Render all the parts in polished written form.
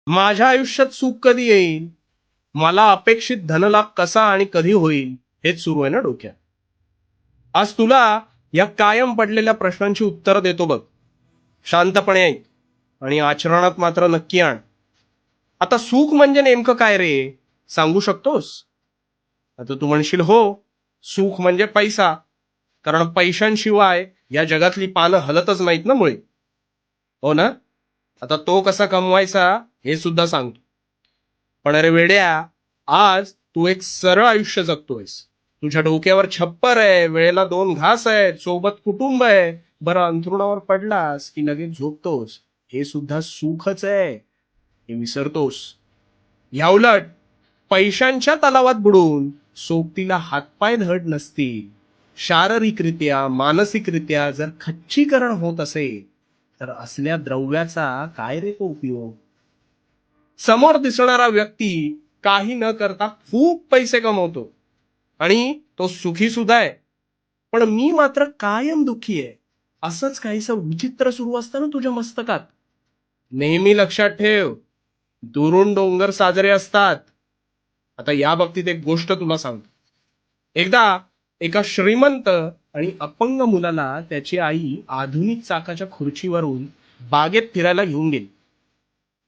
माझ्या आयुष्यात सुख कधी येईल, मला अपेक्षित धनलाभ कसा आणि कधी होईल, हेच सुरू आहे ना डोक्यात. आज तुला या कायम पडलेल्या प्रश्नांची उत्तरं देतो बघ. शांतपणे ऐक आणि आचरणात मात्र नक्की आण. आता सुख म्हणजे नेमकं काय रे, सांगू शकतोस? आता तू म्हणशील हो, सुख म्हणजे पैसा, कारण पैशांशिवाय या जगातली पानं हलतच नाहीत ना मुळे. हो ना? आता तो कसा कमवायचा हे सुद्धा सांगतो. पण अरे वेड्या, आज तू एक सरळ आयुष्य जगतोयस. तुझ्या डोक्यावर छप्पर आहे, वेळेला दोन घास आहेत, सोबत कुटुंब आहे. बरं, अंथरुणावर पडलास की लगेच झोपतोस, हे सुद्धा सुखच आहे, हे विसरतोस. याउलट पैशांच्या तलावात बुडून सोबतीला हातपाय धड नसतील, शारीरिकरित्या मानसिकरित्या जर खच्चीकरण होत असेल, तर असल्या द्रव्याचा काय रे तो उपयोग? समोर दिसणारा व्यक्ती काही न करता खूप पैसे कमवतो आणि तो सुखी सुद्धा आहे, पण मी मात्र कायम दुःखी आहे, असंच काहीसं विचित्र सुरू असतं ना तुझ्या मस्तकात. नेहमी लक्षात ठेव, दुरून डोंगर साजरे असतात. आता या बाबतीत एक गोष्ट तुला सांगतो. एकदा एका श्रीमंत आणि अपंग मुलाला त्याची आई आधुनिक चाकाच्या खुर्चीवरून बागेत फिरायला घेऊन गेली.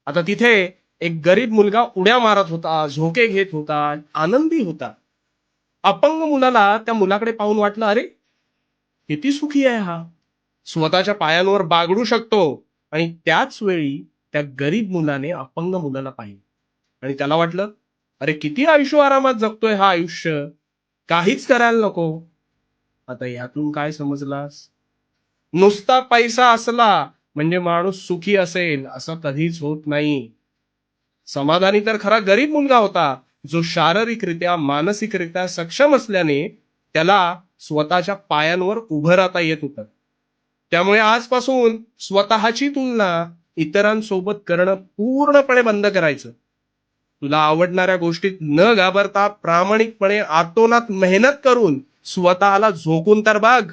आता तिथे एक गरीब मुलगा उड्या मारत होता, झोके घेत होता, आनंदी होता. अपंग मुलाला त्या मुलाकडे पाहून वाटलं, अरे किती सुखी आहे हा, स्वतःच्या पायांवर बागडू शकतो. आणि त्याच वेळी त्या गरीब मुलाने अपंग मुलाला पाहिलं आणि त्याला वाटलं, अरे किती आयुष्य आरामात जगतोय हा आयुष्य, काहीच करायला नको. आता यातून काय समजलास? नुसता पैसा असला म्हणजे माणूस सुखी असेल असं कधीच होत नाही. समाधानी तर खरा गरीब मुलगा होता, जो शारीरिकरित्या मानसिकरित्या सक्षम असल्याने त्याला स्वतःच्या पायांवर उभं राहता येत होतं. त्यामुळे आजपासून स्वतःची तुलना इतरांसोबत करणं पूर्णपणे बंद करायचं. तुला आवडणाऱ्या गोष्टीत न घाबरता प्रामाणिकपणे आतोनात मेहनत करून स्वतःला झोकून तर बघ.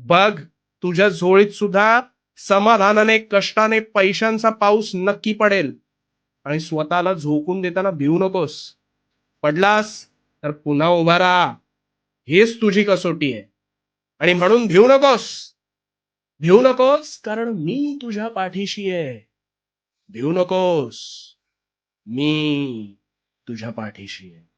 बघ, तुझ्या झोळीत सुद्धा समाधानाने कष्टाने पैशांचा पाऊस नक्की पडेल. आणि स्वतःला झोकून देताना भिवू नकोस. पडलास तर पुन्हा उभा राहा, हेच तुझी कसोटी आहे. आणि म्हणून भिवू नकोस. भिवू नकोस, कारण मी तुझ्या पाठीशी आहे. भिवू नकोस, मी तुझ्या पाठीशी आहे.